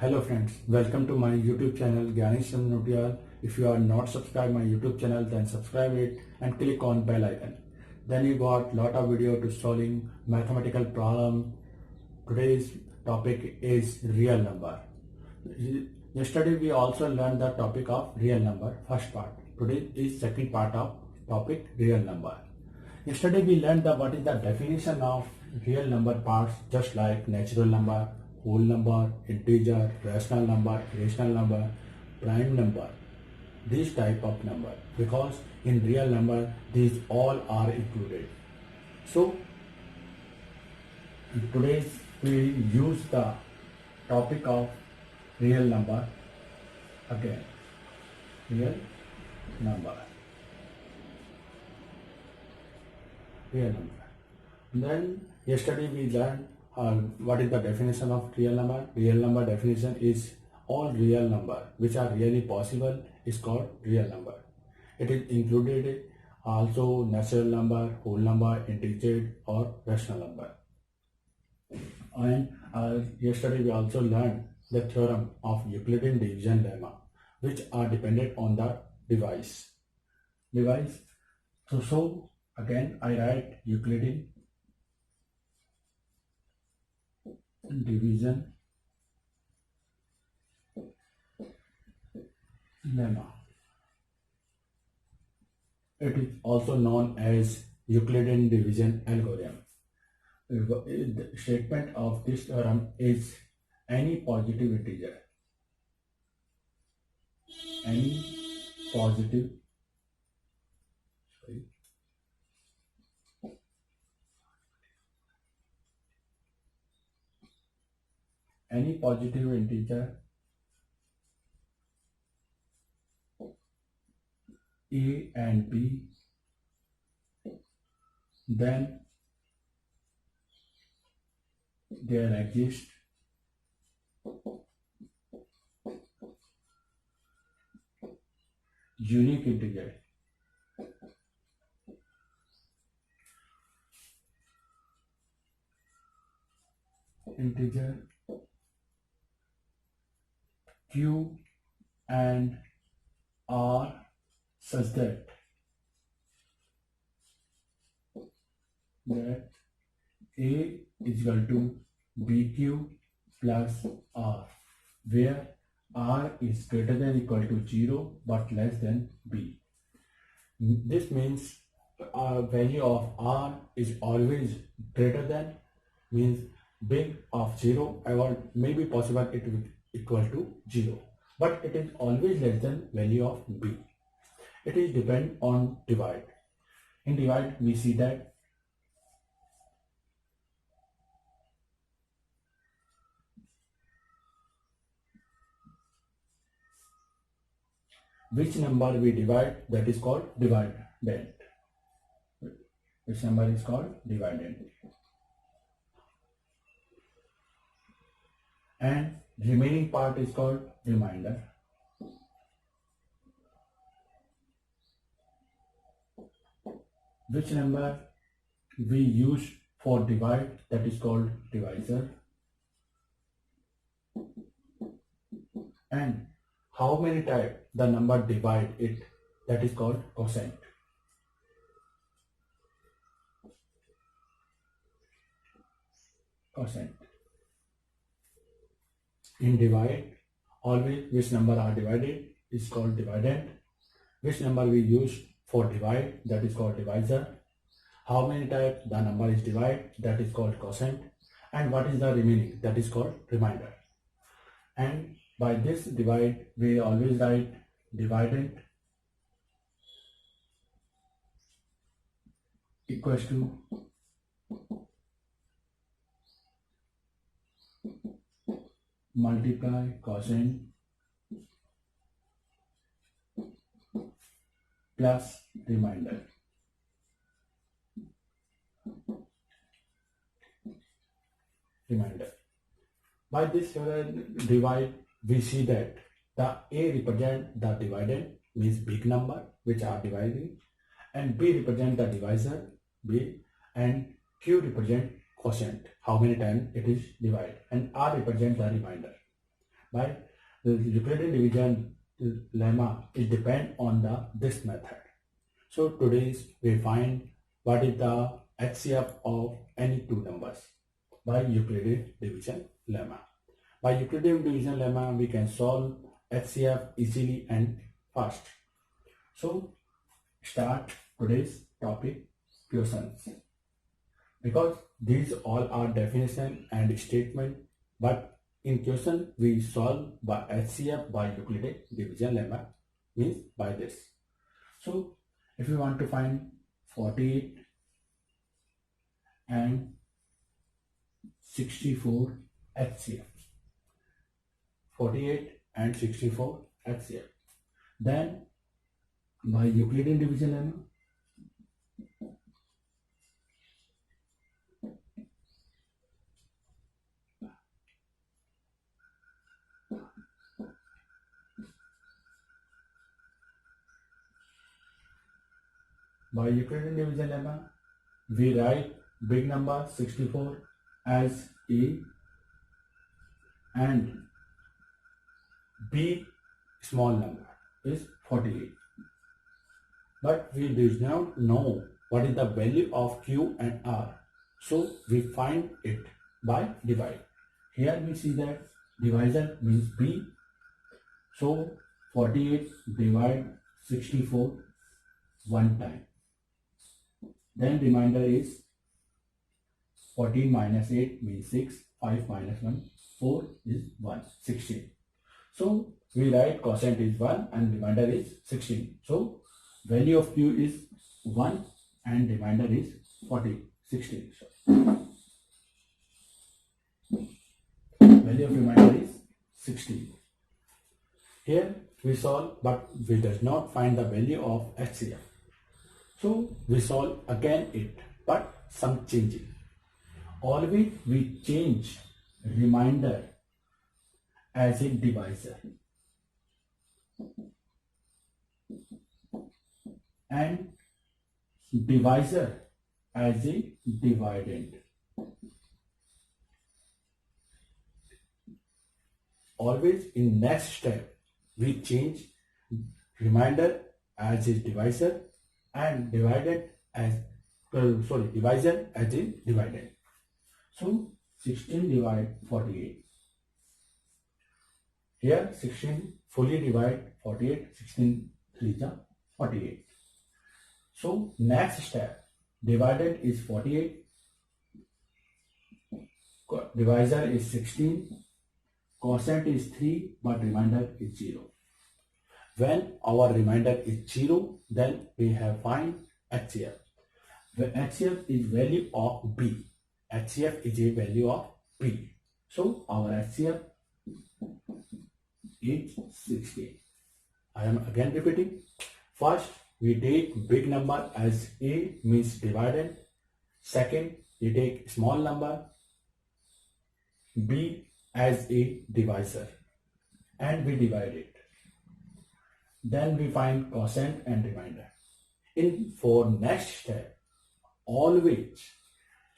Hello friends, welcome to my YouTube channel Ganesh Notial. If you are not subscribed my YouTube channel, then subscribe it and click on bell icon. Then you got lot of video to solving mathematical problem. Today's topic is real number. Yesterday we also learned the topic of real number, first part. Today is second part of topic real number. Yesterday we learned what is the definition of real number parts, just like natural number, whole number, integer, rational number, prime number, these type of number, because in real number these all are included. So today we use the topic of real number again. Real number. Real number. Then yesterday we learned what is the definition of real number. Real number definition is all real number which are really possible is called real number. It is included also natural number, whole number, integer or rational number. And yesterday we also learned the theorem of Euclidean division lemma, which are dependent on the device. So again I write Euclidean division lemma. It is also known as Euclidean division algorithm. The statement of this theorem is any positive integer, any positive integer a and b, then there exists unique integer q and r such that a is equal to bq plus r, where r is greater than or equal to 0 but less than b. This means value of r is always greater than, means big of 0, or maybe possible it will equal to 0, but it is always less than value of b. It is depend on divide. In divide we see that which number we divide, that is called dividend. Which number is called dividend. And remaining part is called remainder. Which number we use for divide, that is called divisor. And how many times the number divide it, that is called quotient. In divide, always which number are divided is called dividend. Which number we use for divide, that is called divisor. How many times the number is divided, that is called quotient. And what is the remaining, that is called remainder. And by this divide we always write dividend equals to multiply quotient plus remainder. By this divide we see that the a represent the dividend, means big number which are dividing, and b represent the divisor b, and q represent quotient, how many times it is divided, and r represent the remainder. By the Euclidean division lemma, it depends on this method. So today we find what is the HCF of any two numbers by Euclidean division lemma. By Euclidean division lemma, we can solve HCF easily and fast. So start today's topic, questions. Because these all are definition and statement, but in question we solve by HCF by Euclidean division lemma, means by this. So if you want to find 48 and 64 HCF, 48 and 64 HCF, then by Euclidean division lemma, by Euclidean division lemma, we write big number 64 as A and B small number is 48. But we do not know what is the value of Q and R. So we find it by divide. Here we see that divisor means B. So 48 divide 64 one time. Then remainder is 14 minus 8 means 6, 5 minus 1, 4 is 1, 16. So we write quotient is 1 and remainder is 16. So value of Q is 1 and remainder is 16. Value of remainder is 16. Here we solve, but we does not find the value of HCF. So we solve again it, but some changing. Always we change remainder as a divisor and divisor as a dividend. Always in next step we change remainder as a divisor and divided as divisor as a dividend. So 16 divide 48. Here 16 fully divide 48, 16 3 is 48. So next step, divided is 48, divisor is 16, quotient is 3, but remainder is 0. When our remainder is 0, then we have find HCF. The HCF is value of B. HCF is a value of B. So our HCF is 16. I am again repeating. First, we take big number as A means divided. Second, we take small number B as a divisor and we divide it. Then we find quotient and remainder. For next step, always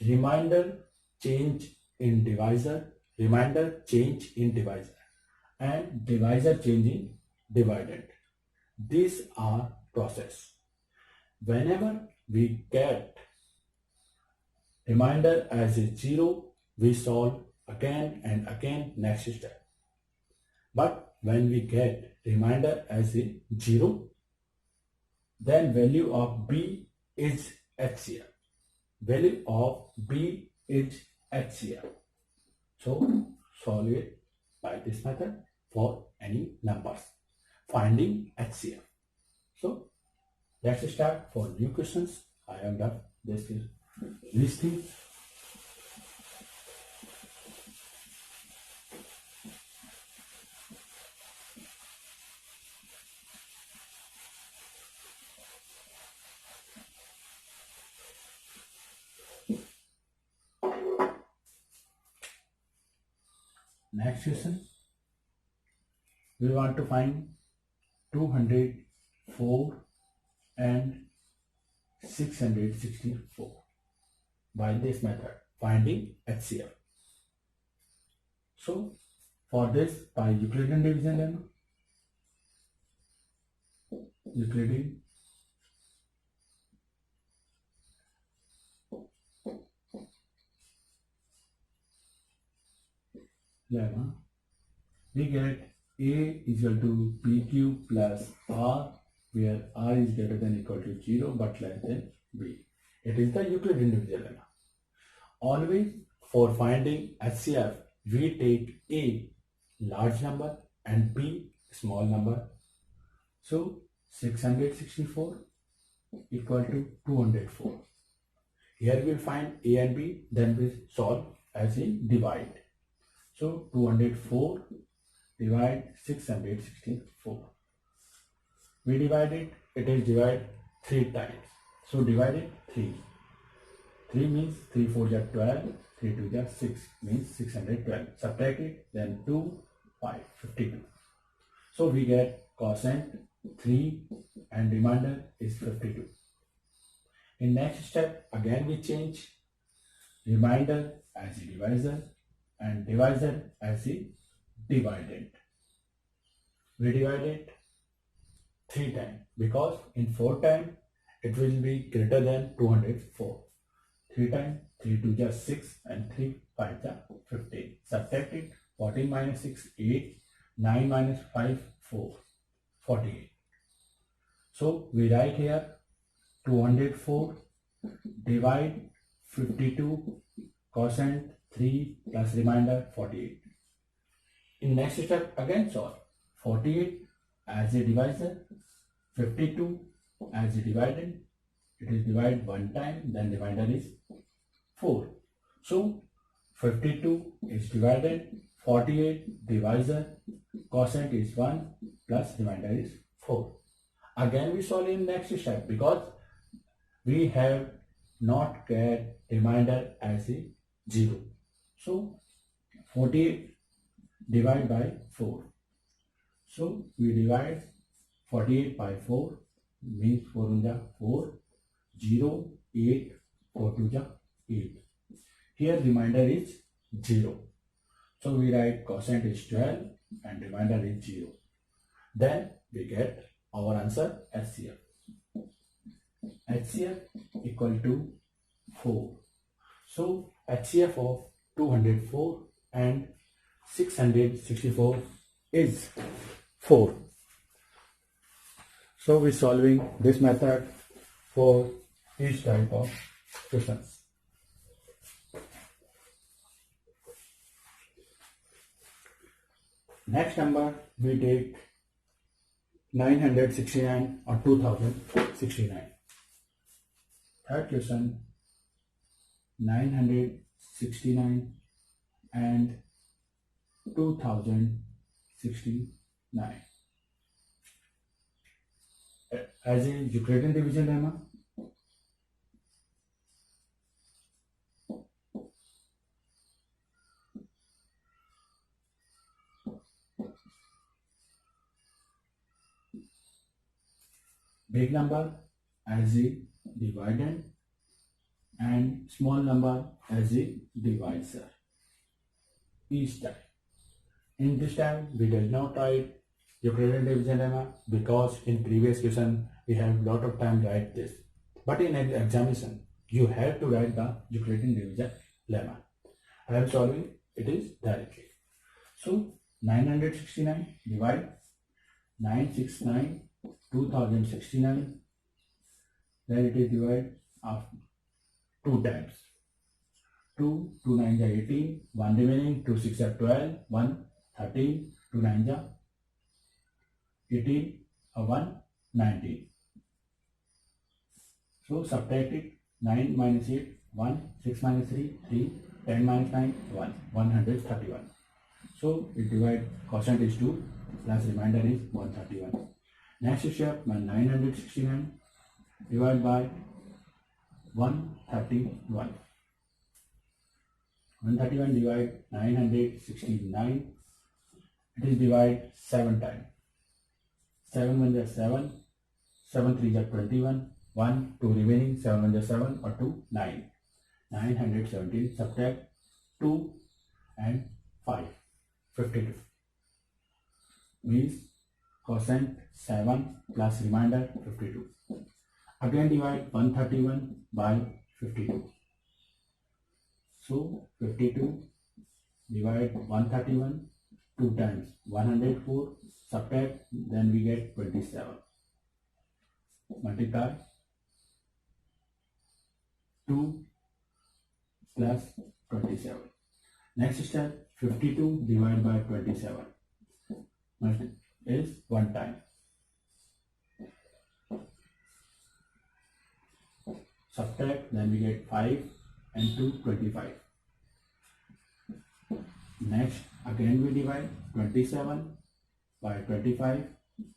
remainder change in divisor, remainder change in divisor, and divisor change in dividend. These are process. Whenever we get remainder as a 0, we solve again and again next step. But when we get remainder as a 0, then value of B is HCF. Value of B is HCF. So solve it by this method for any numbers, finding HCF. So let's start for new questions. I am done. This is listing. Next question, we want to find 204 and 664 by this method, finding HCF. So For this, by Euclidean division lemma, Euclidean lemma, we get A is equal to PQ plus R, where R is greater than equal to 0 but less than B. It is the Euclidean division lemma. Always for finding HCF, we take A large number and B small number. So 664 equal to 204. Here we will find A and B, then we solve as a divide. So 204 divide 664. We divide it, it is divided 3 times. So divided 3. 3 means 3 4 are 12, 3 2 are 6 means 612. Subtract it, then 2, 5, 52. So we get quotient 3 and remainder is 52. In next step, again we change remainder as a divisor and divisor as a dividend. We divide it 3 times because in 4 times it will be greater than 204. 3 times 3 2 are 6 and 3 5 are 15. Subtract it, 14 minus 6 8, 9 minus 5 4, 48. So we write here 204 divide 52 quotient 3 plus remainder 48. In next step again solve 48 as a divisor, 52 as a dividend. It is divided 1 time, then remainder is 4. So 52 is divided, 48 divisor, quotient is 1 plus remainder is 4. Again we solve in next step because we have not get remainder as a 0. So 48 divide by 4. So we divide 48 by 4 means 4 1 ja 4, 0, 8, 4 2 ja 8. Here remainder is 0. So we write quotient is 12 and remainder is 0. Then we get our answer HCF. HCF equal to 4. So HCF of 204 and 664 is 4. So we solving this method for each type of questions. Next number we take 969 or 2069. Third question 969 and 2069. As a Euclidean division lemma, big number as a dividend and small number as a divisor each time. In this time we did not write Euclidean division lemma because in previous question we have lot of time write this, but in examination you have to write the Euclidean division lemma. I am solving it is directly. So 969 divide 969 2069, then it is divided after 2 times. 2 9 are 18, 1 remaining, 2 6 are 12, 1 13, 2 9 are 18, 1 19. So subtract it, 9 minus 8, 1, 6 minus 3, 3, 10 minus 9, 1, 131. So it divide, quotient is 2, plus remainder is 131. Next step, 969 divided by 131. 131 divide 969. It is divided 7 times. 7 1 is 7, 7 3 is 21, 1, 2 remaining, 7 1 is 7 or 2, 9. 917, subtract 2 and 5, 52 means quotient 7 plus remainder 52. Again divide 131 by 52. So 52 divide 131 2 times 104, subtract, then we get 27. Multiply 2 plus 27. Next step, 52 divided by 27 is 1 time. Subtract, then we get 5 and 2 25. Next, again we divide 27 by 25.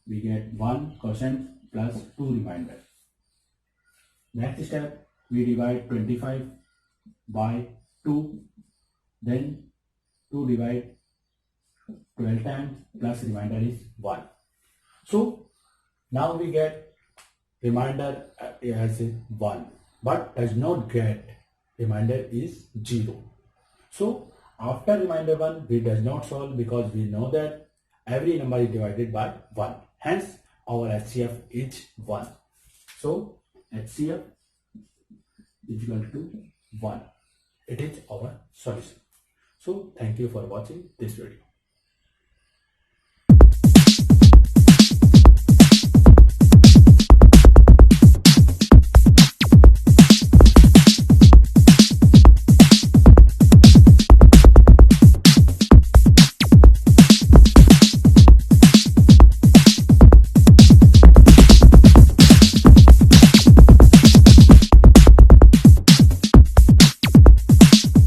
We get 1 quotient plus 2 remainder. Next step, we divide 25 by 2. Then 2 divide 12 times plus remainder is 1. So now we get remainder as 1, but does not get remainder is 0. So after remainder 1 we does not solve because we know that every number is divided by 1. Hence our HCF is 1. So HCF is equal to 1. It is our solution. So thank you for watching this video.